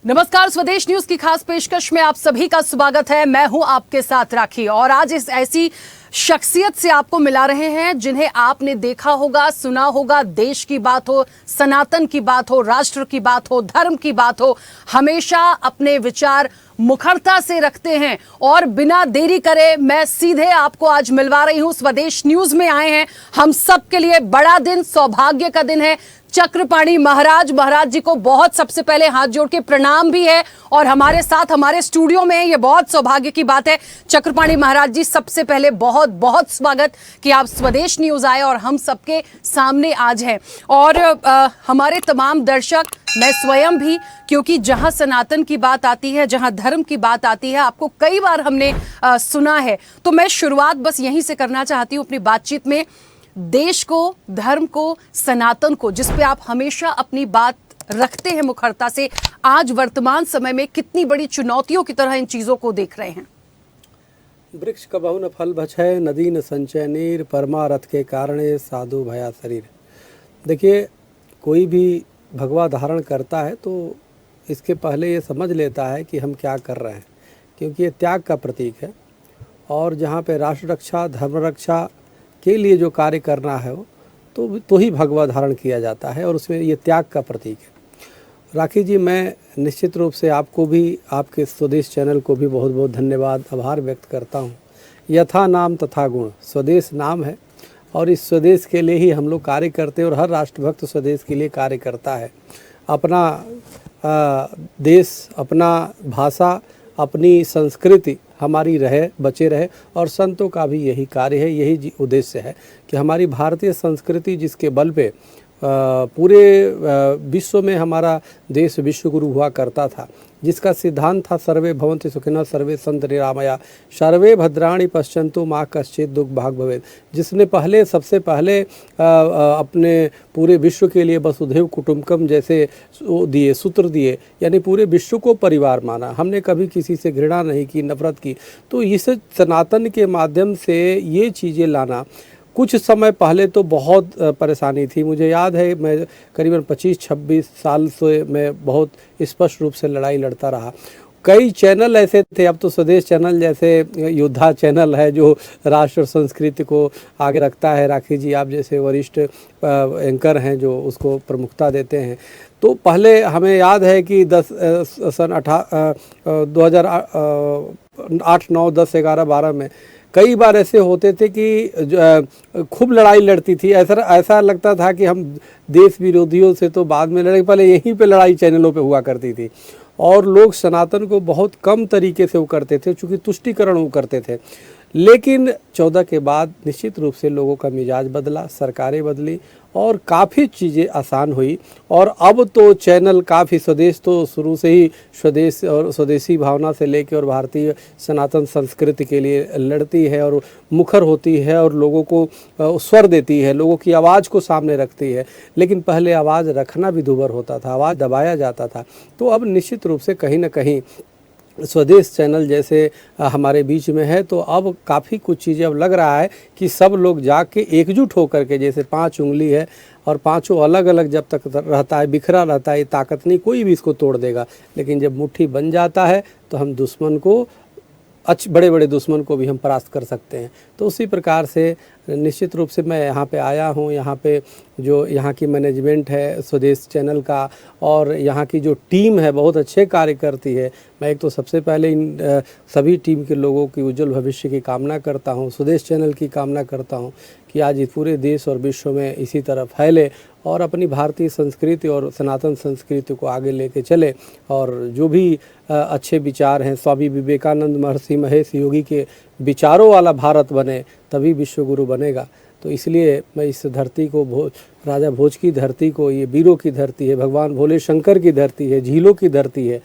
नमस्कार, स्वदेश न्यूज की खास पेशकश में आप सभी का स्वागत है। मैं हूं आपके साथ राखी और आज इस ऐसी शख्सियत से आपको मिला रहे हैं जिन्हें आपने देखा होगा, सुना होगा। देश की बात हो, सनातन की बात हो, राष्ट्र की बात हो, धर्म की बात हो, हमेशा अपने विचार मुखरता से रखते हैं। और बिना देरी करे मैं सीधे आपको आज मिलवा रही हूं। स्वदेश न्यूज में आए हैं हम सबके लिए बड़ा दिन, सौभाग्य का दिन है। चक्रपाणी महाराज जी को बहुत सबसे पहले हाथ जोड़ के प्रणाम भी है और हमारे साथ हमारे स्टूडियो में ये बहुत सौभाग्य की बात है। चक्रपाणी महाराज जी, सबसे पहले बहुत बहुत स्वागत कि आप स्वदेश न्यूज आए और हम सबके सामने आज हैं। और हमारे तमाम दर्शक, मैं स्वयं भी, क्योंकि जहां सनातन की बात आती है, जहां धर्म की बात आती है, आपको कई बार हमने सुना है, तो मैं शुरुआत बस यहीं से करना चाहती हूं अपनी बातचीत में। देश को, धर्म को, सनातन को, जिस पे आप हमेशा अपनी बात रखते हैं मुखरता से, आज वर्तमान समय में कितनी बड़ी चुनौतियों की तरह इन चीजों को देख रहे हैं? वृक्ष कबहु न फल बछय, नदी न संचय नीर, परमारथ के कारणे साधु भया शरीर। देखिए, कोई भी भगवा धारण करता है तो इसके पहले ये समझ लेता है कि हम क्या कर रहे हैं, क्योंकि ये त्याग का प्रतीक है। और जहाँ पे राष्ट्र रक्षा, धर्म रक्षा के लिए जो कार्य करना है वो तो ही भगवा धारण किया जाता है, और उसमें ये त्याग का प्रतीक है। राखी जी, मैं निश्चित रूप से आपको भी, आपके स्वदेश चैनल को भी बहुत बहुत धन्यवाद, आभार व्यक्त करता हूँ। यथा नाम तथा गुण, स्वदेश नाम है और इस स्वदेश के लिए ही हम लोग कार्य करते हैं और हर राष्ट्रभक्त स्वदेश के लिए कार्य करता है। अपना देश, अपना भाषा, अपनी संस्कृति हमारी रहे, बचे रहे, और संतों का भी यही कार्य है, यही उद्देश्य है कि हमारी भारतीय संस्कृति, जिसके बल पे पूरे विश्व में हमारा देश विश्वगुरु हुआ करता था, जिसका सिद्धांत था सर्वे भवन्तु सुखिनः सर्वे सन्तु निरामया सर्वे भद्राणि पश्यन्तु मा कश्चित् दुःख भाग् भवेत्, जिसने सबसे पहले अपने पूरे विश्व के लिए वसुधैव कुटुम्बकम जैसे सूत्र दिए, यानी पूरे विश्व को परिवार माना। हमने कभी किसी से घृणा नहीं की, नफरत की। तो इस सनातन के माध्यम से ये चीज़ें लाना, कुछ समय पहले तो बहुत परेशानी थी। मुझे याद है, मैं करीबन 25-26 साल से मैं बहुत स्पष्ट रूप से लड़ाई लड़ता रहा। कई चैनल ऐसे थे, अब तो स्वदेश चैनल जैसे योद्धा चैनल है जो राष्ट्र और संस्कृति को आगे रखता है। राखी जी, आप जैसे वरिष्ठ एंकर हैं जो उसको प्रमुखता देते हैं। तो पहले हमें याद है कि 2008, 9, 10, 11, 12 में कई बार ऐसे होते थे कि खूब लड़ाई लड़ती थी। ऐसा लगता था कि हम देश विरोधियों से तो बाद में लड़े, पहले यहीं पे लड़ाई चैनलों पे हुआ करती थी। और लोग सनातन को बहुत कम तरीके से वो करते थे, चूँकि तुष्टिकरण वो करते थे। लेकिन 14 के बाद निश्चित रूप से लोगों का मिजाज बदला, सरकारें बदली और काफ़ी चीज़ें आसान हुई। और अब तो चैनल काफ़ी, स्वदेश तो शुरू से ही स्वदेश और स्वदेशी भावना से लेकर और भारतीय सनातन संस्कृति के लिए लड़ती है और मुखर होती है और लोगों को स्वर देती है, लोगों की आवाज़ को सामने रखती है। लेकिन पहले आवाज़ रखना भी दूभर होता था, आवाज़ दबाया जाता था। तो अब निश्चित रूप से कहीं ना कहीं स्वदेश चैनल जैसे हमारे बीच में है, तो अब काफ़ी कुछ चीज़ें अब लग रहा है कि सब लोग जाके एकजुट होकर के, जैसे 5 उंगली है और पांचों अलग अलग जब तक रहता है, बिखरा रहता है, ताकत नहीं, कोई भी इसको तोड़ देगा। लेकिन जब मुट्ठी बन जाता है तो हम दुश्मन को, बड़े बड़े दुश्मन को भी हम परास्त कर सकते हैं। तो उसी प्रकार से निश्चित रूप से मैं यहाँ पे आया हूँ। यहाँ पे जो यहाँ की मैनेजमेंट है स्वदेश चैनल का और यहाँ की जो टीम है बहुत अच्छे कार्य करती है। मैं एक तो सबसे पहले इन सभी टीम के लोगों की उज्जवल भविष्य की कामना करता हूँ, स्वदेश चैनल की कामना करता हूँ कि आज इस पूरे देश और विश्व में इसी तरह फैले और अपनी भारतीय संस्कृति और सनातन संस्कृति को आगे लेके चले। और जो भी अच्छे विचार हैं, स्वामी विवेकानंद, महर्षि महेश योगी के विचारों वाला भारत बने, तभी विश्वगुरु बनेगा। तो इसलिए मैं इस धरती को, राजा भोज की धरती को, ये वीरों की धरती है, भगवान भोले शंकर की धरती है, झीलों की धरती है,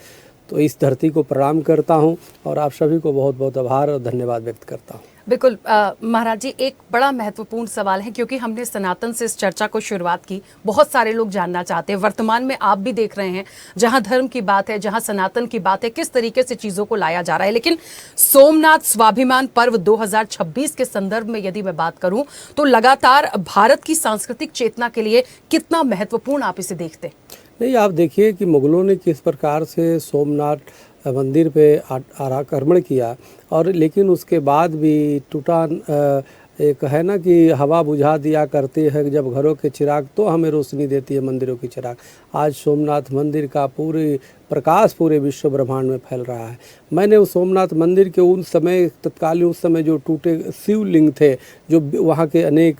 तो इस धरती को प्रणाम करता हूँ और आप सभी को बहुत बहुत आभार और धन्यवाद व्यक्त करता हूँ। बिल्कुल महाराज जी, एक बड़ा महत्वपूर्ण सवाल है, क्योंकि हमने सनातन से इस चर्चा को शुरुआत की, बहुत सारे लोग जानना चाहते हैं। वर्तमान में आप भी देख रहे हैं, जहां धर्म की बात है, जहां सनातन की बात है, किस तरीके से चीजों को लाया जा रहा है। लेकिन सोमनाथ स्वाभिमान पर्व 2026 के संदर्भ में यदि मैं बात करूं तो लगातार भारत की सांस्कृतिक चेतना के लिए कितना महत्वपूर्ण आप इसे देखते हैं? नहीं, आप देखिए कि मुग़लों ने किस प्रकार से सोमनाथ मंदिर पे आक्रमण किया, और लेकिन उसके बाद भी टूटा एक है ना कि हवा बुझा दिया करती है जब घरों के चिराग, तो हमें रोशनी देती है मंदिरों की चिराग। आज सोमनाथ मंदिर का पूरे प्रकाश पूरे विश्व ब्रह्मांड में फैल रहा है। मैंने उस सोमनाथ मंदिर के उन समय तत्कालीन उस समय जो टूटे शिवलिंग थे, जो वहाँ के अनेक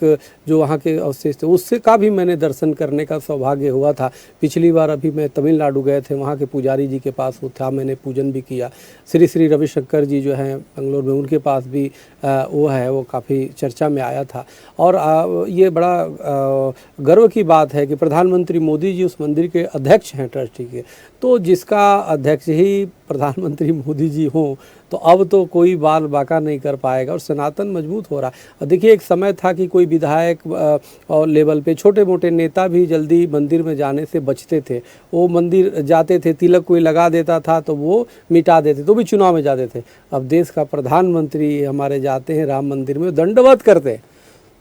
जो वहाँ के अवशेष थे, उससे का भी मैंने दर्शन करने का सौभाग्य हुआ था। पिछली बार अभी मैं तमिलनाडु गए थे, वहाँ के पुजारी जी के पास वो था, मैंने पूजन भी किया। श्री श्री रविशंकर जी जो हैं बेंगलोर में, उनके पास भी वो है, वो काफ़ी चर्चा में आया था। और ये बड़ा गर्व की बात है कि प्रधानमंत्री मोदी जी उस मंदिर के अध्यक्ष हैं, ट्रस्टी के। तो जिसका अध्यक्ष ही प्रधानमंत्री मोदी जी हों, तो अब तो कोई बाल बाका नहीं कर पाएगा, और सनातन मजबूत हो रहा है। देखिए, एक समय था कि कोई विधायक और लेवल पे छोटे मोटे नेता भी जल्दी मंदिर में जाने से बचते थे। वो मंदिर जाते थे, तिलक कोई लगा देता था तो वो मिटा देते, तो भी चुनाव में जाते थे। अब देश का प्रधानमंत्री हमारे जाते हैं राम मंदिर में, दंडवत करते हैं,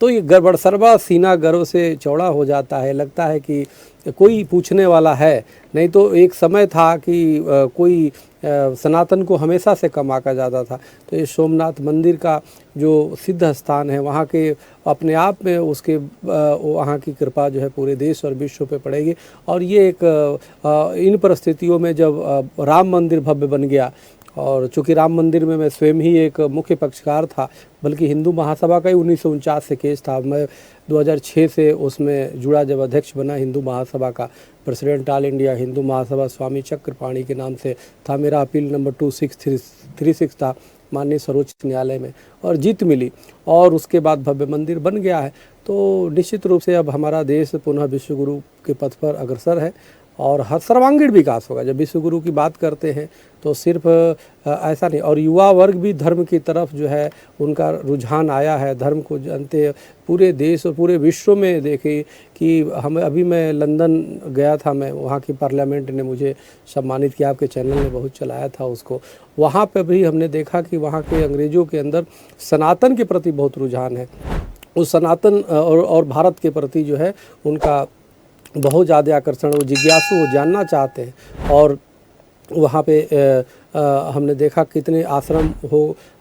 तो ये गड़बड़ सर्वा सीना गर्व से चौड़ा हो जाता है। लगता है कि कोई पूछने वाला है नहीं। तो एक समय था कि कोई सनातन को हमेशा से कम आंका जाता था। तो ये सोमनाथ मंदिर का जो सिद्ध स्थान है, वहाँ के अपने आप में उसके वहाँ की कृपा जो है पूरे देश और विश्व पे पड़ेगी। और ये एक इन परिस्थितियों में जब राम मंदिर भव्य बन गया, और चूँकि राम मंदिर में मैं स्वयं ही एक मुख्य पक्षकार था, बल्कि हिंदू महासभा का ही 1949 से केस था। मैं 2006 से उसमें जुड़ा, जब अध्यक्ष बना हिंदू महासभा का, president all India Hindu Mahasabha स्वामी चक्रपाणी के नाम से था। मेरा अपील नंबर 2636 था माननीय सर्वोच्च न्यायालय में, और जीत मिली, और उसके बाद भव्य मंदिर बन गया है। तो निश्चित रूप से अब हमारा देश पुनः विश्वगुरु के पथ पर अग्रसर है, और हर सर्वांगीण विकास होगा। जब विश्वगुरु की बात करते हैं तो सिर्फ ऐसा नहीं, और युवा वर्ग भी धर्म की तरफ जो है उनका रुझान आया है, धर्म को जानते पूरे देश और पूरे विश्व में। देखे कि हम अभी मैं लंदन गया था, मैं वहाँ की पार्लियामेंट ने मुझे सम्मानित किया, आपके चैनल ने बहुत चलाया था उसको। वहाँ पर भी हमने देखा कि वहाँ के अंग्रेज़ों के अंदर सनातन के प्रति बहुत रुझान है। उस सनातन और भारत के प्रति जो है उनका बहुत ज़्यादा आकर्षण, वो जिज्ञासु, वो जानना चाहते हैं। और वहाँ पे हमने देखा कितने आश्रम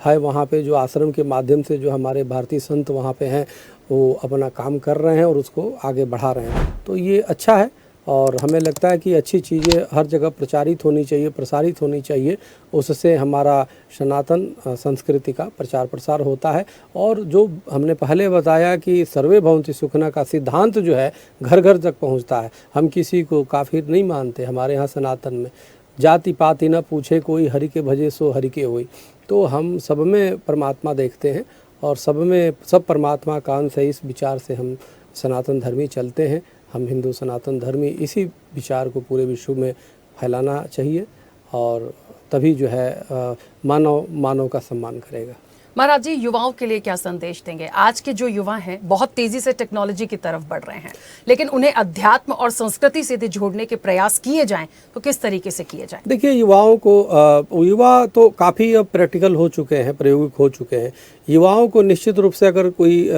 है वहाँ पे, जो आश्रम के माध्यम से जो हमारे भारतीय संत वहाँ पे हैं वो अपना काम कर रहे हैं और उसको आगे बढ़ा रहे हैं। तो ये अच्छा है, और हमें लगता है कि अच्छी चीज़ें हर जगह प्रचारित होनी चाहिए, प्रसारित होनी चाहिए। उससे हमारा सनातन संस्कृति का प्रचार प्रसार होता है। और जो हमने पहले बताया कि सर्वे भवन्ति सुखिनः का सिद्धांत जो है घर घर तक पहुंचता है। हम किसी को काफिर नहीं मानते। हमारे यहाँ सनातन में जाति पाति न पूछे कोई, हरि के भजे सो हरि के होई। तो हम सब में परमात्मा देखते हैं, और सब परमात्मा का अंश है। इस विचार से हम सनातन धर्मी चलते हैं। हम हिंदू सनातन धर्मी इसी विचार को पूरे विश्व में फैलाना चाहिए, और तभी जो है मानव का सम्मान करेगा। महाराज जी, युवाओं के लिए क्या संदेश देंगे? आज के जो युवा हैं बहुत तेजी से टेक्नोलॉजी की तरफ बढ़ रहे हैं, लेकिन उन्हें अध्यात्म और संस्कृति से जोड़ने के प्रयास किए जाएं तो किस तरीके से किए जाएं? देखिए, युवाओं को युवा तो काफ़ी अब प्रैक्टिकल हो चुके हैं, प्रायोगिक हो चुके हैं। युवाओं को निश्चित रूप से अगर कोई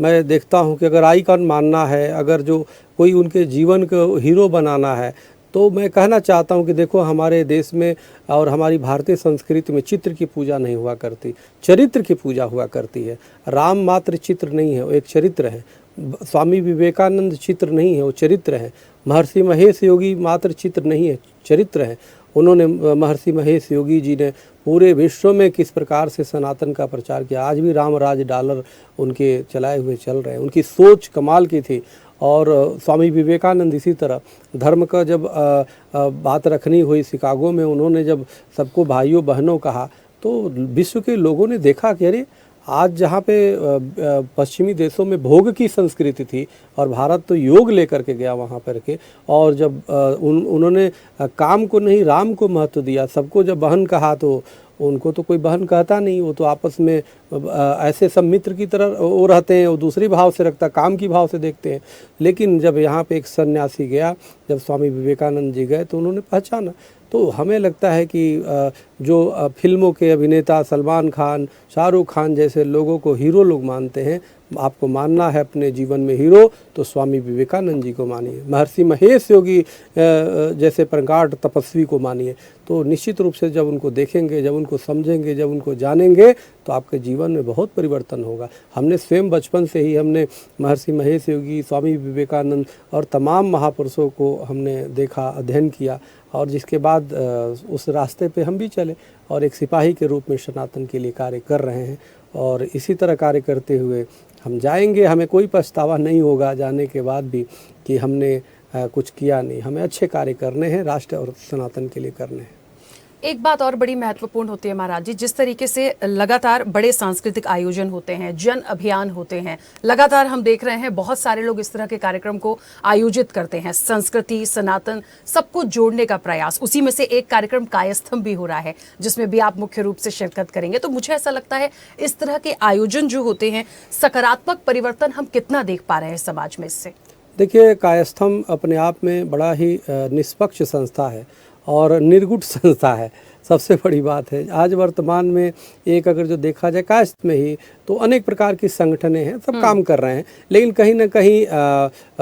मैं देखता हूं कि अगर आइकॉन मानना है, अगर जो कोई उनके जीवन को हीरो बनाना है, तो मैं कहना चाहता हूं कि देखो, हमारे देश में और हमारी भारतीय संस्कृति में चित्र की पूजा नहीं हुआ करती, चरित्र की पूजा हुआ करती है। राम मात्र चित्र नहीं है, वो एक चरित्र है। स्वामी विवेकानंद चित्र नहीं है, वो चरित्र है। महर्षि महेश योगी मात्र चित्र नहीं है, चरित्र है। उन्होंने महर्षि महेश योगी जी ने पूरे विश्व में किस प्रकार से सनातन का प्रचार किया। आज भी रामराज डॉलर उनके चलाए हुए चल रहे हैं। उनकी सोच कमाल की थी। और स्वामी विवेकानंद इसी तरह धर्म का जब बात रखनी हुई शिकागो में, उन्होंने जब सबको भाइयों बहनों कहा, तो विश्व के लोगों ने देखा कि अरे, आज जहाँ पे पश्चिमी देशों में भोग की संस्कृति थी और भारत तो योग लेकर के गया वहाँ पर के, और जब उन्होंने काम को नहीं राम को महत्व दिया, सबको जब बहन कहा, तो उनको तो कोई बहन कहता नहीं, वो तो आपस में ऐसे सब मित्र की तरह वो रहते हैं। वो दूसरी भाव से रखता, काम की भाव से देखते हैं। लेकिन जब यहाँ पे एक सन्यासी गया, जब स्वामी विवेकानंद जी गए, तो उन्होंने पहचाना। तो हमें लगता है कि जो फिल्मों के अभिनेता सलमान खान, शाहरुख खान जैसे लोगों को हीरो लोग मानते हैं, आपको मानना है अपने जीवन में हीरो, तो स्वामी विवेकानंद जी को मानिए, महर्षि महेश योगी जैसे प्रगाढ़ तपस्वी को मानिए। तो निश्चित रूप से जब उनको देखेंगे, जब उनको समझेंगे, जब उनको जानेंगे, तो आपके जीवन में बहुत परिवर्तन होगा। हमने स्वयं बचपन से ही हमने महर्षि महेश योगी, स्वामी विवेकानंद और तमाम महापुरुषों को हमने देखा, अध्ययन किया, और जिसके बाद उस रास्ते पे हम भी चले और एक सिपाही के रूप में सनातन के लिए कार्य कर रहे हैं। और इसी तरह कार्य करते हुए हम जाएंगे। हमें कोई पछतावा नहीं होगा जाने के बाद भी कि हमने कुछ किया नहीं। हमें अच्छे कार्य करने हैं, राष्ट्र और सनातन के लिए करने हैं। एक बात और बड़ी महत्वपूर्ण होती है महाराज जी, जिस तरीके से लगातार बड़े सांस्कृतिक आयोजन होते हैं, जन अभियान होते हैं, लगातार हम देख रहे हैं बहुत सारे लोग इस तरह के कार्यक्रम को आयोजित करते हैं, संस्कृति, सनातन सबको जोड़ने का प्रयास। उसी में से एक कार्यक्रम कायस्थम भी हो रहा है, जिसमें भी आप मुख्य रूप से शिरकत करेंगे। तो मुझे ऐसा लगता है इस तरह के आयोजन जो होते हैं, सकारात्मक परिवर्तन हम कितना देख पा रहे हैं समाज में इससे? देखिए, कायस्थम अपने आप में बड़ा ही निष्पक्ष संस्था है और निर्गुण संस्था है। सबसे बड़ी बात है, आज वर्तमान में एक अगर जो देखा जाए कायस्थ में ही, तो अनेक प्रकार की संगठनें हैं, सब काम कर रहे हैं, लेकिन कहीं ना कहीं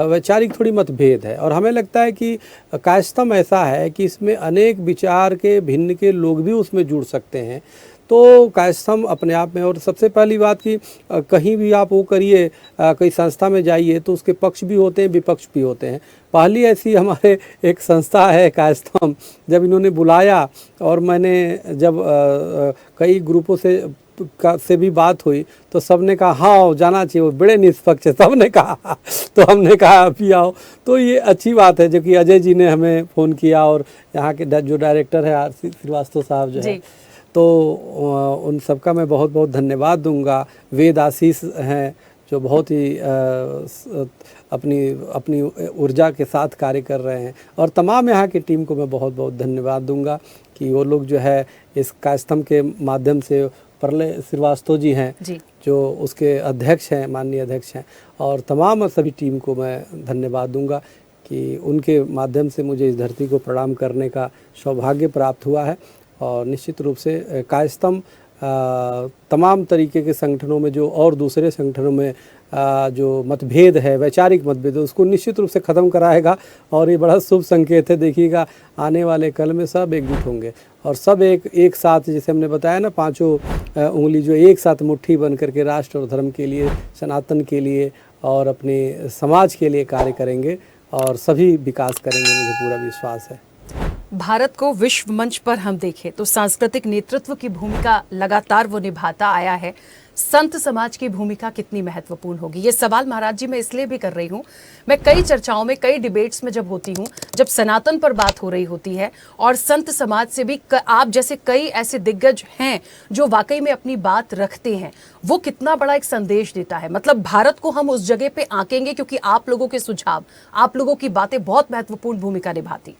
वैचारिक थोड़ी मतभेद है। और हमें लगता है कि कायस्थम ऐसा है कि इसमें अनेक विचार के भिन्न के लोग भी उसमें जुड़ सकते हैं। तो कायस्थम अपने आप में, और सबसे पहली बात कि कहीं भी आप वो करिए, कई संस्था में जाइए तो उसके पक्ष भी होते हैं, विपक्ष भी होते हैं। पहली ऐसी हमारे एक संस्था है कायस्थम, जब इन्होंने बुलाया और मैंने जब कई ग्रुपों से भी बात हुई तो सबने कहा हाँ जाना चाहिए, वो बड़े निष्पक्ष है, सबने कहा। तो हमने कहा आप ही आओ। तो ये अच्छी बात है, जो कि अजय जी ने हमें फ़ोन किया, और यहाँ के जो डायरेक्टर है आरसी श्रीवास्तव साहब जो है, तो उन सबका मैं बहुत बहुत धन्यवाद दूंगा। वेद आशीष हैं जो बहुत ही अपनी ऊर्जा के साथ कार्य कर रहे हैं, और तमाम यहाँ की टीम को मैं बहुत बहुत धन्यवाद दूंगा कि वो लोग जो है इस कायस्थम के माध्यम से, प्रलय श्रीवास्तव जी हैं जो उसके अध्यक्ष हैं, माननीय अध्यक्ष हैं, और तमाम सभी टीम को मैं धन्यवाद दूंगा कि उनके माध्यम से मुझे इस धरती को प्रणाम करने का सौभाग्य प्राप्त हुआ है। और निश्चित रूप से कायस्थम तमाम तरीके के संगठनों में जो, और दूसरे संगठनों में जो मतभेद है, वैचारिक मतभेद है, उसको निश्चित रूप से ख़त्म कराएगा। और ये बड़ा शुभ संकेत है। देखिएगा आने वाले कल में सब एकजुट होंगे और सब एक साथ, जैसे हमने बताया ना, पांचों उंगली जो एक साथ मुट्ठी बन करके राष्ट्र और धर्म के लिए, सनातन के लिए और अपने समाज के लिए कार्य करेंगे, और सभी विकास करेंगे, मुझे पूरा विश्वास है। भारत को विश्व मंच पर हम देखें तो सांस्कृतिक नेतृत्व की भूमिका लगातार वो निभाता आया है। संत समाज की भूमिका कितनी महत्वपूर्ण होगी, ये सवाल महाराज जी मैं इसलिए भी कर रही हूँ, मैं कई चर्चाओं में, कई डिबेट्स में जब होती हूँ, जब सनातन पर बात हो रही होती है और संत समाज से भी आप जैसे कई ऐसे दिग्गज हैं जो वाकई में अपनी बात रखते हैं, वो कितना बड़ा एक संदेश देता है। मतलब भारत को हम उस जगह पे आंकेंगे क्योंकि आप लोगों के सुझाव, आप लोगों की बातें बहुत महत्वपूर्ण भूमिका निभाती।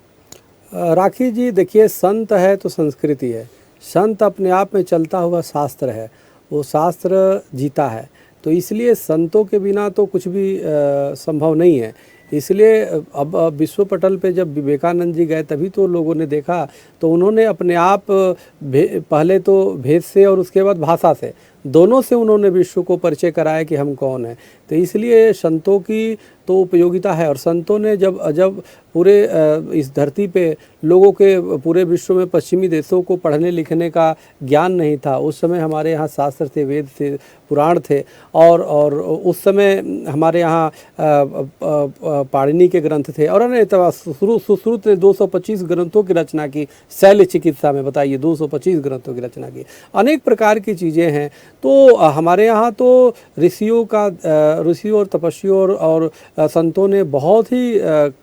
राखी जी, देखिए, संत है तो संस्कृति है। संत अपने आप में चलता हुआ शास्त्र है, वो शास्त्र जीता है। तो इसलिए संतों के बिना तो कुछ भी संभव नहीं है। इसलिए अब विश्व पटल पे जब विवेकानंद जी गए, तभी तो लोगों ने देखा, तो उन्होंने अपने आप पहले तो भेद से और उसके बाद भाषा से, दोनों से उन्होंने विश्व को परिचय कराया कि हम कौन हैं। तो इसलिए संतों की तो उपयोगिता है। और संतों ने जब पूरे इस धरती पे लोगों के, पूरे विश्व में पश्चिमी देशों को पढ़ने लिखने का ज्ञान नहीं था, उस समय हमारे यहाँ शास्त्र थे, वेद थे, पुराण थे, और उस समय हमारे यहाँ पाणिनि के ग्रंथ थे, और अन्य सुश्रुत ने 225 ग्रंथों की रचना की। शैल्य चिकित्सा में बताइए 225 ग्रंथों की रचना की। अनेक प्रकार की चीज़ें हैं। तो हमारे यहाँ तो ऋषियों और तपस्वियों और संतों ने बहुत ही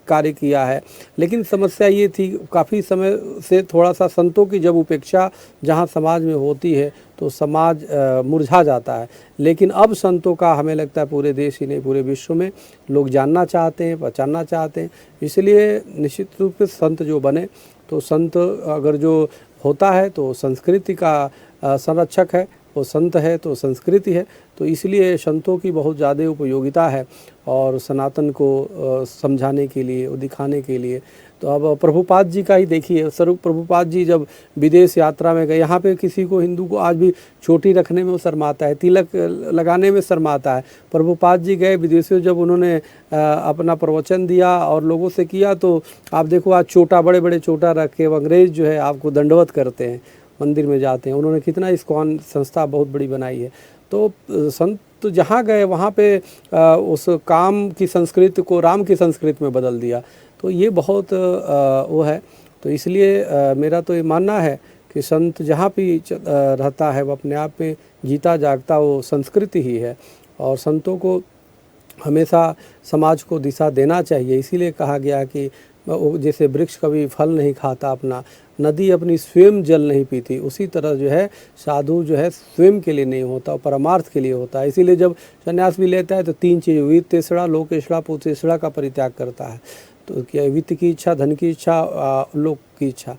कार्य किया है। लेकिन समस्या ये थी, काफ़ी समय से थोड़ा सा संतों की जब उपेक्षा जहाँ समाज में होती है तो समाज मुरझा जाता है। लेकिन अब संतों का हमें लगता है पूरे देश ही नहीं, पूरे विश्व में लोग जानना चाहते हैं, पहचानना चाहते हैं। इसलिए निश्चित रूप से संत जो बने, तो संत अगर जो होता है तो संस्कृति का संरक्षक है, वो संत है तो संस्कृति है। तो इसलिए संतों की बहुत ज़्यादा उपयोगिता है, और सनातन को समझाने के लिए, दिखाने के लिए। तो अब प्रभुपाद जी का ही देखिए, स्वरूप प्रभुपाद जी जब विदेश यात्रा में गए, यहाँ पे किसी को हिंदू को आज भी चोटी रखने में वो शर्माता है, तिलक लगाने में शर्माता है। प्रभुपाद जी गए विदेशों, जब उन्होंने अपना प्रवचन दिया और लोगों से किया, तो आप देखो आज चोटा, बड़े बड़े चोटा रख के अंग्रेज जो है आपको दंडवत करते हैं, मंदिर में जाते हैं। उन्होंने कितना इस्कॉन संस्था बहुत बड़ी बनाई है। तो संत तो जहाँ गए वहाँ पे उस काम की संस्कृति को राम की संस्कृति में बदल दिया। तो ये बहुत वो है। तो इसलिए मेरा तो ये मानना है कि संत जहाँ भी रहता है वो अपने आप में जीता जागता वो संस्कृति ही है, और संतों को हमेशा समाज को दिशा देना चाहिए। इसीलिए कहा गया कि जैसे वृक्ष कभी फल नहीं खाता अपना, नदी अपनी स्वयं जल नहीं पीती, उसी तरह जो है साधु जो है स्वयं के लिए नहीं होता, परमार्थ के लिए होता है। इसीलिए जब संन्यास भी लेता है तो 3 चीज़, वित्तेषणा, लोकेषणा, पुत्रेषणा का परित्याग करता है। तो क्या वित्त की इच्छा, धन की इच्छा, लोक की इच्छा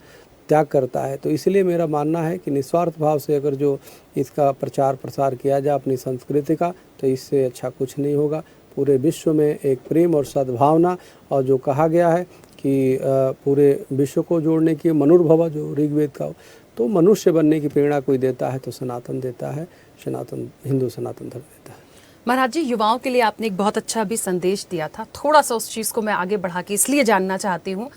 त्याग करता है। तो इसलिए मेरा मानना है कि निस्वार्थ भाव से अगर जो इसका प्रचार प्रसार किया जाए अपनी संस्कृति का, तो इससे अच्छा कुछ नहीं होगा। पूरे विश्व में एक प्रेम और सद्भावना, और जो कहा गया है कि पूरे विश्व को जोड़ने की मनुर्भव जो ऋग्वेद का, तो मनुष्य बनने की प्रेरणा कोई देता है तो सनातन देता है, सनातन हिंदू सनातन धर्म देता है। महाराज जी, युवाओं के लिए आपने एक बहुत अच्छा भी संदेश दिया था, थोड़ा सा उस चीज़ को मैं आगे बढ़ा के इसलिए जानना चाहती हूँ।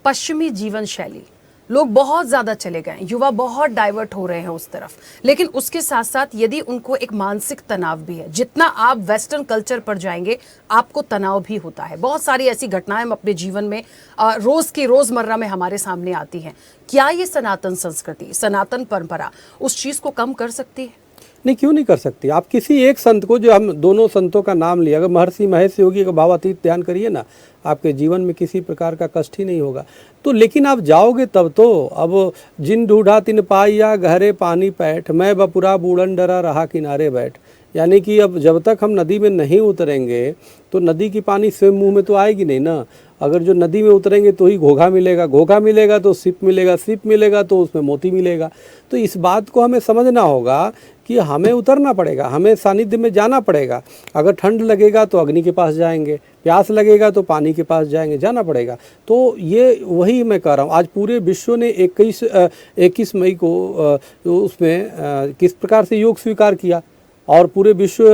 पश्चिमी जीवन शैली, लोग बहुत ज़्यादा चले गए, युवा बहुत डाइवर्ट हो रहे हैं उस तरफ, लेकिन उसके साथ साथ यदि उनको एक मानसिक तनाव भी है, जितना आप वेस्टर्न कल्चर पर जाएंगे आपको तनाव भी होता है। बहुत सारी ऐसी घटनाएं हम अपने जीवन में रोज़मर्रा में हमारे सामने आती हैं। क्या ये सनातन संस्कृति, सनातन परंपरा उस चीज़ को कम कर सकती है? नहीं, क्यों नहीं कर सकती। आप किसी एक संत को, जो हम दोनों संतों का नाम लिया, अगर महर्षि महेश योगी का भावातीत ध्यान करिए ना, आपके जीवन में किसी प्रकार का कष्ट ही नहीं होगा। तो लेकिन आप जाओगे तब तो, अब जिन ढूढ़ा तिन पाइया गहरे पानी पैठ, मैं बपुरा बूढ़न डरा रहा किनारे बैठ। यानी कि अब जब तक हम नदी में नहीं उतरेंगे तो नदी की पानी स्वयं मुंह में तो आएगी नहीं ना। अगर जो नदी में उतरेंगे तो ही घोघा मिलेगा, घोघा मिलेगा तो सिप मिलेगा, सिप मिलेगा तो उसमें मोती मिलेगा। तो इस बात को हमें समझना होगा कि हमें उतरना पड़ेगा, हमें सानिध्य में जाना पड़ेगा। अगर ठंड लगेगा तो अग्नि के पास जाएंगे, प्यास लगेगा तो पानी के पास जाएंगे, जाना पड़ेगा। तो ये वही मैं कह रहा हूँ। आज पूरे विश्व ने 21 मई को उसमें किस प्रकार से योग स्वीकार किया, और पूरे विश्व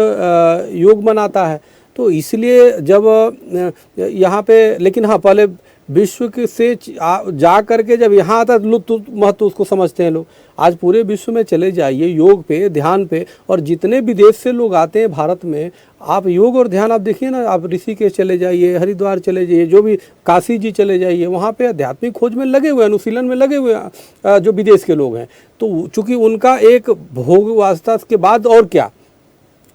योग मनाता है। तो इसलिए जब यहाँ पे, लेकिन हाँ, पहले विश्व के से जा करके जब यहाँ आता है तो महत्व उसको समझते हैं लोग। आज पूरे विश्व में चले जाइए योग पे, ध्यान पे, और जितने विदेश से लोग आते हैं भारत में, आप योग और ध्यान आप देखिए ना। आप ऋषिकेश चले जाइए, हरिद्वार चले जाइए, जो भी काशी जी चले जाइए, वहाँ पे आध्यात्मिक खोज में लगे हुए, अनुशीलन में लगे हुए जो विदेश के लोग हैं। तो चूँकि उनका एक भोग वास्ता के बाद और क्या,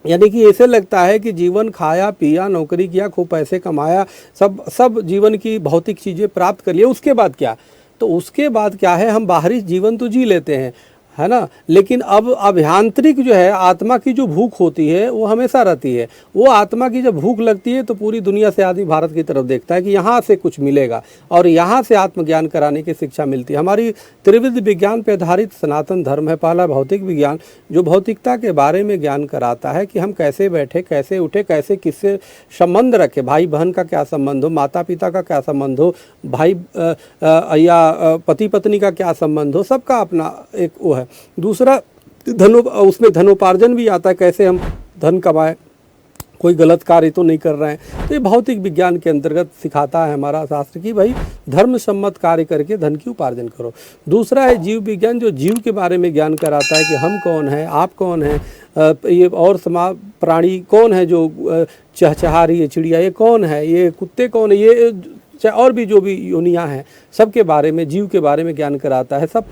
यानी कि ऐसे लगता है कि जीवन खाया पिया, नौकरी किया, खूब पैसे कमाया, सब जीवन की भौतिक चीज़ें प्राप्त कर लिए, उसके बाद क्या। तो उसके बाद क्या है, हम बाहरी जीवन तो जी लेते हैं, है ना, लेकिन अब अभ्यांतरिक जो है आत्मा की जो भूख होती है वो हमेशा रहती है। वो आत्मा की जब भूख लगती है तो पूरी दुनिया से आदमी भारत की तरफ देखता है कि यहाँ से कुछ मिलेगा, और यहाँ से आत्मज्ञान कराने की शिक्षा मिलती है। हमारी त्रिविध विज्ञान पर आधारित सनातन धर्म है। पहला भौतिक विज्ञान, जो भौतिकता के बारे में ज्ञान कराता है कि हम कैसे बैठे, कैसे उठे, कैसे किससे संबंध रखें, भाई बहन का क्या संबंध हो, माता पिता का क्या संबंध हो, भाई या पति पत्नी का क्या संबंध हो, सबका अपना एक वो है। दूसरा उसमें धनोपार्जन भी आता है, कैसे हम धन कमाएं, कोई गलत कार्य तो नहीं कर रहे हैं। तो ये भौतिक विज्ञान के अंतर्गत सिखाता है हमारा शास्त्र कि भाई धर्म सम्मत कार्य करके धन की उपार्जन करो। दूसरा है जीव विज्ञान, जो जीव के बारे में ज्ञान कराता है कि हम कौन हैं, आप कौन हैं, ये और प्राणी कौन है, जो चहचहा रही है चिड़िया, ये कौन है, ये कुत्ते कौन है, ये और भी जो भी योनियाँ हैं, सबके बारे में, जीव के बारे में ज्ञान कराता है। सब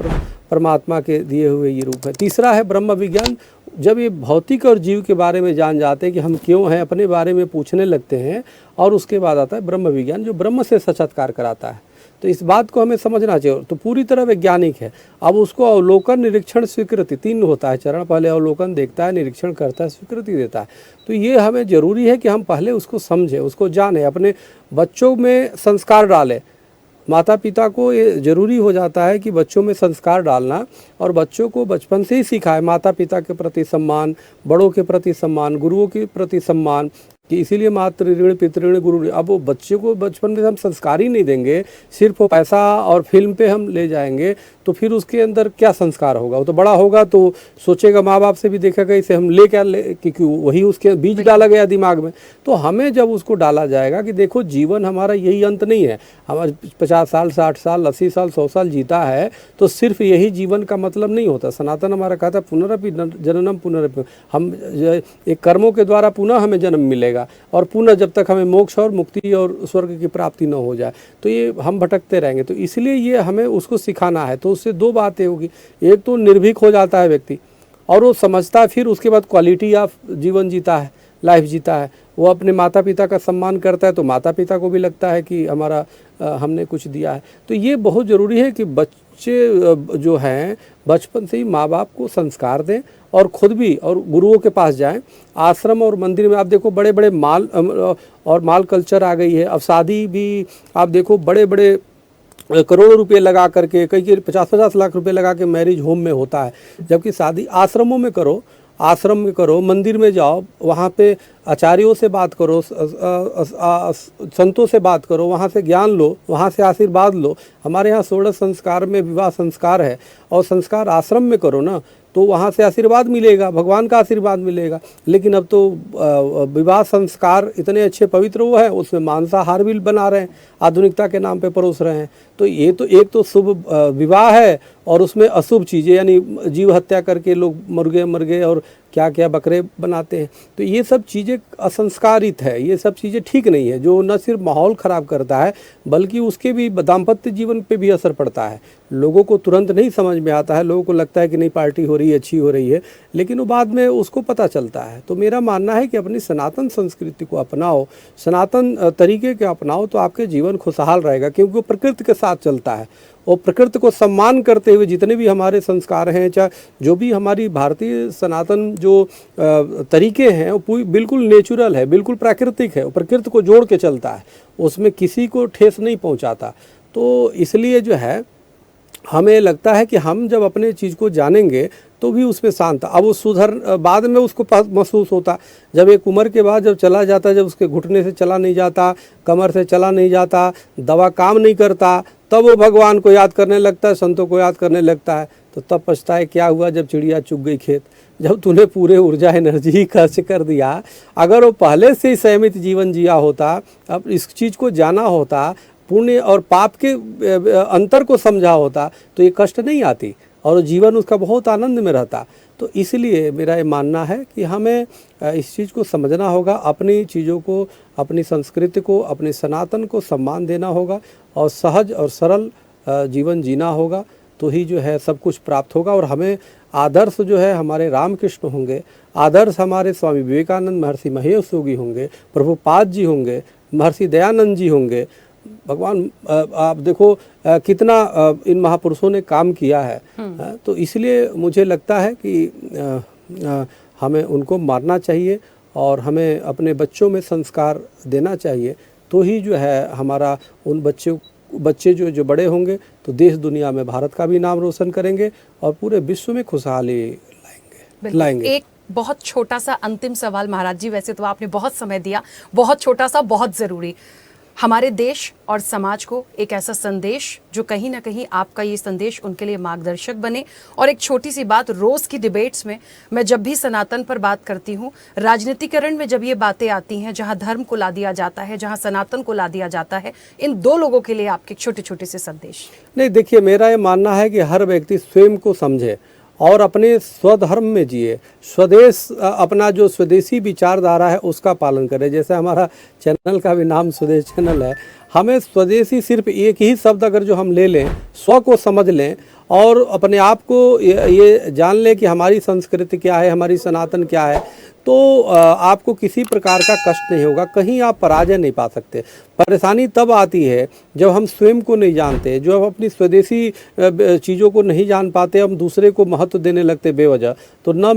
परमात्मा के दिए हुए ये रूप है। तीसरा है ब्रह्म विज्ञान। जब ये भौतिक और जीव के बारे में जान जाते हैं कि हम क्यों हैं, अपने बारे में पूछने लगते हैं, और उसके बाद आता है ब्रह्म विज्ञान, जो ब्रह्म से साक्षात्कार कराता है। तो इस बात को हमें समझना चाहिए। तो पूरी तरह वैज्ञानिक है। अब उसको अवलोकन, निरीक्षण, स्वीकृति 3 होता है चरण। पहले अवलोकन देखता है, निरीक्षण करता है, स्वीकृति देता है। तो ये हमें ज़रूरी है कि हम पहले उसको समझें, उसको जानें, अपने बच्चों में संस्कार डालें। माता पिता को ये ज़रूरी हो जाता है कि बच्चों में संस्कार डालना, और बच्चों को बचपन से ही सिखाए माता पिता के प्रति सम्मान, बड़ों के प्रति सम्मान, गुरुओं के प्रति सम्मान, कि इसीलिए मातृ ऋण पितृ गुरु ऋण। अब वो बच्चे को बचपन में हम संस्कार ही नहीं देंगे, सिर्फ वो पैसा और फिल्म पे हम ले जाएंगे, तो फिर उसके अंदर क्या संस्कार होगा? वो तो बड़ा होगा तो सोचेगा, माँ बाप से भी देखेगा इसे हम ले क्या ले, क्योंकि वही उसके बीज डाला गया दिमाग में। तो हमें जब उसको डाला जाएगा कि देखो जीवन हमारा यही अंत नहीं है, हमारे 50 साल 60 साल 80 साल 100 साल जीता है तो सिर्फ यही जीवन का मतलब नहीं होता। सनातन हमारा कहता है पुनरपि जननम पुनरपि, हम एक कर्मों के द्वारा पुनः हमें जन्म मिलेगा और पुनः जब तक हमें मोक्ष और मुक्ति और स्वर्ग की प्राप्ति न हो जाए तो ये हम भटकते रहेंगे। तो इसलिए ये हमें उसको सिखाना है। तो उससे दो बातें होगी, एक तो निर्भीक हो जाता है व्यक्ति और वो समझता है, फिर उसके बाद क्वालिटी ऑफ जीवन जीता है, लाइफ जीता है। वो अपने माता पिता का सम्मान करता है तो माता पिता को भी लगता है कि हमारा हमने कुछ दिया है। तो ये बहुत ज़रूरी है कि बच्चे जो हैं बचपन से ही माँ बाप को संस्कार दें और खुद भी और गुरुओं के पास जाएं। आश्रम और मंदिर में आप देखो बड़े बड़े माल कल्चर आ गई है। अब शादी भी आप देखो बड़े बड़े करोड़ों रुपए लगा करके, कई 50-50 लाख रुपए लगा के मैरिज होम में होता है, जबकि शादी आश्रमों में करो, आश्रम में करो, मंदिर में जाओ, वहाँ पे आचार्यों से बात करो, संतों से बात करो, वहाँ से ज्ञान लो, वहाँ से आशीर्वाद लो। हमारे यहाँ 16 संस्कार में विवाह संस्कार है और संस्कार आश्रम में करो ना, तो वहाँ से आशीर्वाद मिलेगा, भगवान का आशीर्वाद मिलेगा। लेकिन अब तो विवाह संस्कार इतने अच्छे पवित्र वो है, उसमें मांसाहार भी बना रहे हैं, आधुनिकता के नाम पे परोस रहे हैं। तो ये तो एक तो शुभ विवाह है और उसमें अशुभ चीज़ें यानी जीव हत्या करके लोग मुर्गे मर गए और क्या क्या बकरे बनाते हैं। तो ये सब चीज़ें असंस्कारित है, ये सब चीज़ें ठीक नहीं है, जो न सिर्फ माहौल ख़राब करता है बल्कि उसके भी दाम्पत्य जीवन पे भी असर पड़ता है। लोगों को तुरंत नहीं समझ में आता है, लोगों को लगता है कि नहीं पार्टी हो रही है, अच्छी हो रही है, लेकिन वो बाद में उसको पता चलता है। तो मेरा मानना है कि अपनी सनातन संस्कृति को अपनाओ, सनातन तरीके के अपनाओ तो आपके जीवन खुशहाल रहेगा, क्योंकि वो प्रकृति के साथ चलता है और प्रकृति को सम्मान करते हुए जितने भी हमारे संस्कार हैं, चाहे जो भी हमारी भारतीय सनातन जो तरीके हैं वो बिल्कुल नेचुरल है, बिल्कुल प्राकृतिक है, वो प्रकृति को जोड़ के चलता है, उसमें किसी को ठेस नहीं पहुंचाता। तो इसलिए जो है हमें लगता है कि हम जब अपने चीज़ को जानेंगे तो भी उसमें शांत। अब वो सुधर बाद में उसको महसूस होता, जब एक उम्र के बाद जब चला जाता, जब उसके घुटने से चला नहीं जाता, कमर से चला नहीं जाता, दवा काम नहीं करता, तब वो भगवान को याद करने लगता है, संतों को याद करने लगता है। तो तब पछताए क्या हुआ जब चिड़िया चुग गई खेत, जब तूने पूरे ऊर्जा एनर्जी ही खर्च कर दिया। अगर वो पहले से ही संयमित जीवन जिया होता, अब इस चीज़ को जाना होता, पुण्य और पाप के अंतर को समझा होता तो ये कष्ट नहीं आती और जीवन उसका बहुत आनंद में रहता। तो इसलिए मेरा ये मानना है कि हमें इस चीज़ को समझना होगा, अपनी चीज़ों को, अपनी संस्कृति को, अपने सनातन को सम्मान देना होगा और सहज और सरल जीवन जीना होगा, तो ही जो है सब कुछ प्राप्त होगा। और हमें आदर्श जो है हमारे रामकृष्ण होंगे, आदर्श हमारे स्वामी विवेकानंद, महर्षि महेश योगी होंगे, प्रभुपाद जी होंगे, महर्षि दयानंद जी होंगे। भगवान आप देखो कितना इन महापुरुषों ने काम किया है। तो इसलिए मुझे लगता है कि हमें उनको मानना चाहिए और हमें अपने बच्चों में संस्कार देना चाहिए, तो ही जो है हमारा उन बच्चे जो बड़े होंगे तो देश दुनिया में भारत का भी नाम रोशन करेंगे और पूरे विश्व में खुशहाली लाएंगे। एक बहुत छोटा सा अंतिम सवाल महाराज जी, वैसे तो आपने बहुत समय दिया, बहुत छोटा सा बहुत ज़रूरी, हमारे देश और समाज को एक ऐसा संदेश जो कहीं ना कहीं आपका ये संदेश उनके लिए मार्गदर्शक बने। और एक छोटी सी बात, रोज़ की डिबेट्स में मैं जब भी सनातन पर बात करती हूँ, राजनीतिकरण में जब ये बातें आती हैं, जहाँ धर्म को ला दिया जाता है, जहाँ सनातन को ला दिया जाता है, इन दो लोगों के लिए आपके छोटे छोटे से संदेश। नहीं, देखिए मेरा ये मानना है कि हर व्यक्ति स्वयं को समझे और अपने स्वधर्म में जिए, स्वदेश अपना जो स्वदेशी विचारधारा है उसका पालन करें। जैसे हमारा चैनल का भी नाम स्वदेश चैनल है, हमें स्वदेशी सिर्फ एक ही शब्द अगर जो हम ले लें, स्व को समझ लें और अपने आप को ये जान लें कि हमारी संस्कृति क्या है, हमारी सनातन क्या है, तो आपको किसी प्रकार का कष्ट नहीं होगा, कहीं आप पराजय नहीं पा सकते। परेशानी तब आती है जब हम स्वयं को नहीं जानते, जो हम अपनी स्वदेशी चीज़ों को नहीं जान पाते, हम दूसरे को महत्व देने लगते बेवजह, तो न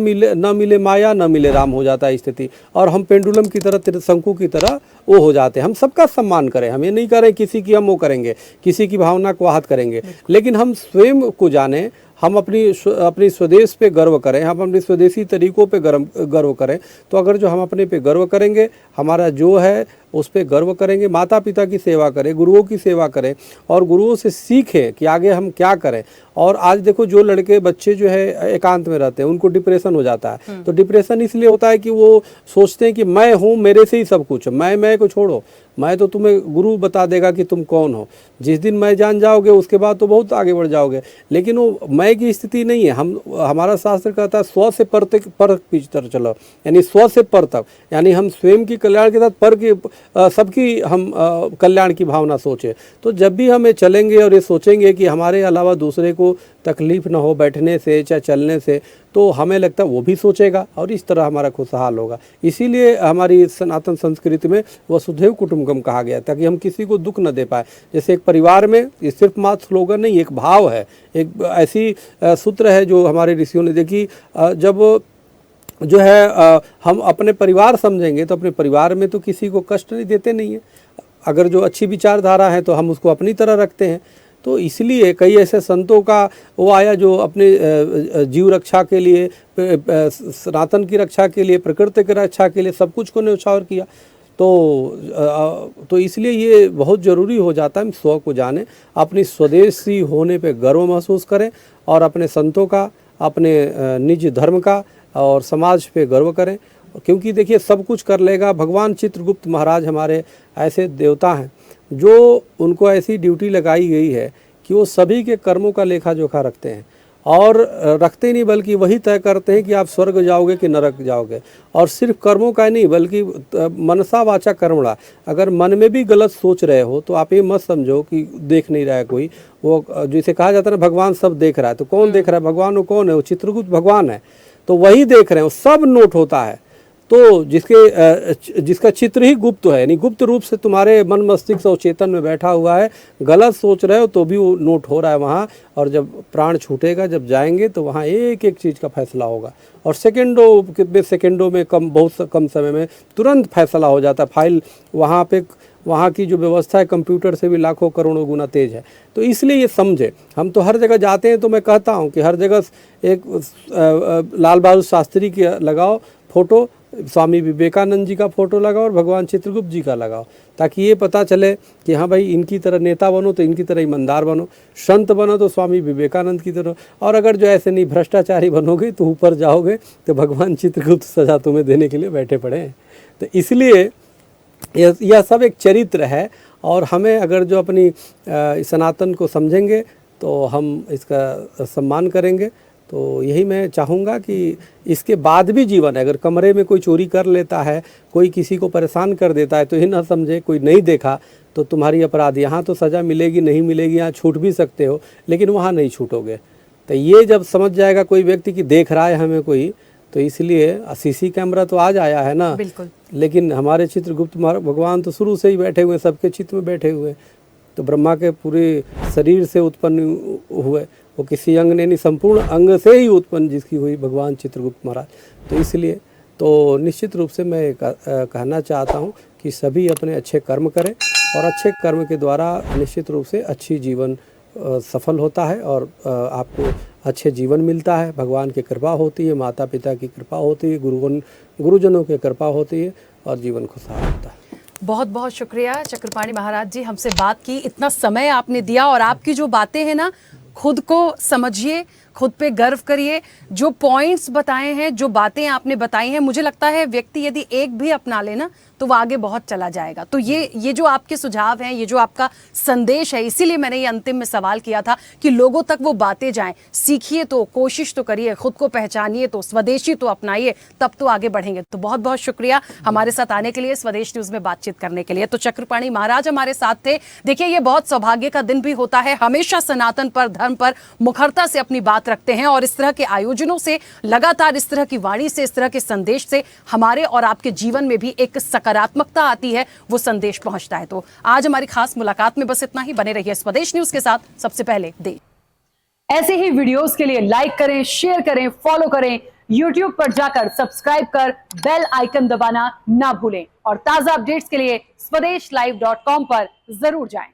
मिले माया न मिले राम हो जाता है स्थिति, और हम पेंडुलम की तरह, शंकु की तरह वो हो जाते हैं। हम सबका सम्मान करें, हम ये नहीं करें किसी की हम वो करेंगे, किसी की भावना को आहत करेंगे, लेकिन हम स्वयं को जानें, हम अपनी स्वदेश पे गर्व करें, हम अपने स्वदेशी तरीकों पे गर्व करें। तो अगर जो हम अपने पे गर्व करेंगे, हमारा जो है उस पे गर्व करेंगे, माता पिता की सेवा करें, गुरुओं की सेवा करें और गुरुओं से सीखें कि आगे हम क्या करें। और आज देखो जो लड़के बच्चे जो है एकांत में रहते हैं उनको डिप्रेशन हो जाता है। तो डिप्रेशन इसलिए होता है कि वो सोचते हैं कि मैं हूँ, मेरे से ही सब कुछ, मैं को छोड़ो, मैं तो तुम्हें गुरु बता देगा कि तुम कौन हो। जिस दिन मैं जान जाओगे उसके बाद तो बहुत आगे बढ़ जाओगे। लेकिन वो मैं की स्थिति नहीं है। हमारा शास्त्र कहता है स्व से पर की तरफ चलो, यानी स्व से पर तक, यानी हम स्वयं की कल्याण के साथ पर की सबकी हम कल्याण की भावना सोचें। तो जब भी हम ये चलेंगे और ये सोचेंगे कि हमारे अलावा दूसरे को तकलीफ ना हो बैठने से चाहे चलने से, तो हमें लगता है वो भी सोचेगा और इस तरह हमारा खुशहाल होगा। इसीलिए हमारी सनातन संस्कृति में वसुधैव कुटुंबकम कहा गया ताकि हम किसी को दुख न दे पाए। जैसे एक परिवार में, ये सिर्फ मात्र स्लोगन नहीं, एक भाव है, एक ऐसी सूत्र है जो हमारे ऋषियों ने देखी। जब जो है हम अपने परिवार समझेंगे तो अपने परिवार में तो किसी को कष्ट नहीं देते नहीं है। अगर जो अच्छी विचारधारा है तो हम उसको अपनी तरह रखते हैं। तो इसलिए कई ऐसे संतों का वो आया जो अपने जीव रक्षा के लिए, सनातन की रक्षा के लिए, प्रकृति की रक्षा के लिए सब कुछ को न्यौछावर किया। तो इसलिए ये बहुत ज़रूरी हो जाता है हम स्व को जानें, अपनी स्वदेशी होने पे गर्व महसूस करें और अपने संतों का, अपने निज धर्म का और समाज पे गर्व करें। क्योंकि देखिए सब कुछ कर लेगा भगवान चित्रगुप्त महाराज हमारे ऐसे देवता हैं जो उनको ऐसी ड्यूटी लगाई गई है कि वो सभी के कर्मों का लेखा जोखा रखते हैं। और रखते ही नहीं बल्कि वही तय करते हैं कि आप स्वर्ग जाओगे कि नरक जाओगे। और सिर्फ कर्मों का नहीं बल्कि मनसा वाचा कर्मणा, अगर मन में भी गलत सोच रहे हो तो आप ये मत समझो कि देख नहीं रहा है कोई। वो जैसे कहा जाता है ना भगवान सब देख रहा है, तो कौन देख रहा है? भगवान वो कौन है? वो चित्रगुप्त भगवान है, तो वही देख रहे हैं, वो सब नोट होता है। तो जिसका चित्र ही गुप्त है, यानी गुप्त रूप से तुम्हारे मन मस्तिष्क और चेतन में बैठा हुआ है, गलत सोच रहे हो तो भी वो नोट हो रहा है वहाँ। और जब प्राण छूटेगा, जब जाएंगे तो वहाँ एक एक चीज़ का फैसला होगा और सेकंडों, कितने सेकंडों में, बहुत कम समय में तुरंत फैसला हो जाता है। फाइल वहाँ की जो व्यवस्था है कंप्यूटर से भी लाखों करोड़ों गुना तेज है। तो इसलिए ये समझे, हम तो हर जगह जाते हैं तो मैं कहता हूँ कि हर जगह एक लाल बहादुर शास्त्री की लगाओ फोटो, स्वामी विवेकानंद जी का फोटो लगाओ और भगवान चित्रगुप्त जी का लगाओ, ताकि ये पता चले कि हाँ भाई इनकी तरह नेता बनो तो इनकी तरह ईमानदार बनो, संत बनो तो स्वामी विवेकानंद की तरह। और अगर जो ऐसे नहीं भ्रष्टाचारी बनोगे तो ऊपर जाओगे तो भगवान चित्रगुप्त सजा तुम्हें देने के लिए बैठे पड़े हैं। तो इसलिए यह सब एक चरित्र है और हमें अगर जो अपनी सनातन को समझेंगे तो हम इसका सम्मान करेंगे। तो यही मैं चाहूँगा कि इसके बाद भी जीवन है, अगर कमरे में कोई चोरी कर लेता है, कोई किसी को परेशान कर देता है तो ये ना समझे कोई नहीं देखा तो तुम्हारी अपराध, यहाँ तो सज़ा मिलेगी नहीं मिलेगी, यहाँ छूट भी सकते हो लेकिन वहाँ नहीं छूटोगे। तो ये जब समझ जाएगा कोई व्यक्ति कि देख रहा है हमें कोई, तो इसलिए सीसी कैमरा तो आज आया है ना, बिल्कुल, लेकिन हमारे चित्रगुप्त भगवान तो शुरू से ही बैठे हुए, सबके चित्त में बैठे हुए। तो ब्रह्मा के पूरे शरीर से उत्पन्न हुए, वो किसी अंग ने नहीं, संपूर्ण अंग से ही उत्पन्न जिसकी हुई भगवान चित्रगुप्त महाराज। तो इसलिए तो निश्चित रूप से मैं कहना चाहता हूँ कि सभी अपने अच्छे कर्म करें और अच्छे कर्म के द्वारा निश्चित रूप से अच्छी जीवन सफल होता है और आपको अच्छे जीवन मिलता है। भगवान की कृपा होती है, माता पिता की कृपा होती है, गुरुजनों की कृपा होती है और जीवन खुशहाल होता है। बहुत बहुत शुक्रिया चक्रपाणी महाराज जी, हमसे बात की, इतना समय आपने दिया और आपकी जो बातें हैं ना, खुद को समझिए, खुद पे गर्व करिए। जो पॉइंट्स बताए हैं, जो बातें आपने बताई हैं, मुझे लगता है व्यक्ति यदि एक भी अपना लेना तो वो आगे बहुत चला जाएगा। तो ये जो आपके सुझाव हैं, ये जो आपका संदेश है, इसीलिए मैंने ये अंतिम में सवाल किया था कि लोगों तक वो बातें जाएं। सीखिए तो, कोशिश तो करिए, खुद को पहचानिए तो, स्वदेशी तो अपनाइए, तब तो आगे बढ़ेंगे। तो बहुत बहुत शुक्रिया हमारे साथ आने के लिए, स्वदेश न्यूज में बातचीत करने के लिए। तो चक्रपाणी महाराज हमारे साथ थे। देखिए ये बहुत सौभाग्य का दिन भी होता है, हमेशा सनातन पर, धर्म पर मुखरता से अपनी बात रखते हैं और इस तरह के आयोजनों से, लगातार इस तरह की वाणी से, इस तरह के संदेश से हमारे और आपके जीवन में भी एक सकारात्मकता आती है, वो संदेश पहुंचता है। तो आज हमारी खास मुलाकात में बस इतना ही। बने रहिए स्वदेश न्यूज के साथ, सबसे पहले देश। ऐसे ही वीडियोस के लिए लाइक करें, शेयर करें, फॉलो करें, YouTube पर जाकर सब्सक्राइब कर बेल आइकन दबाना ना भूलें और ताजा अपडेट्स के लिए स्वदेशलाइव.com पर जरूर जाएं।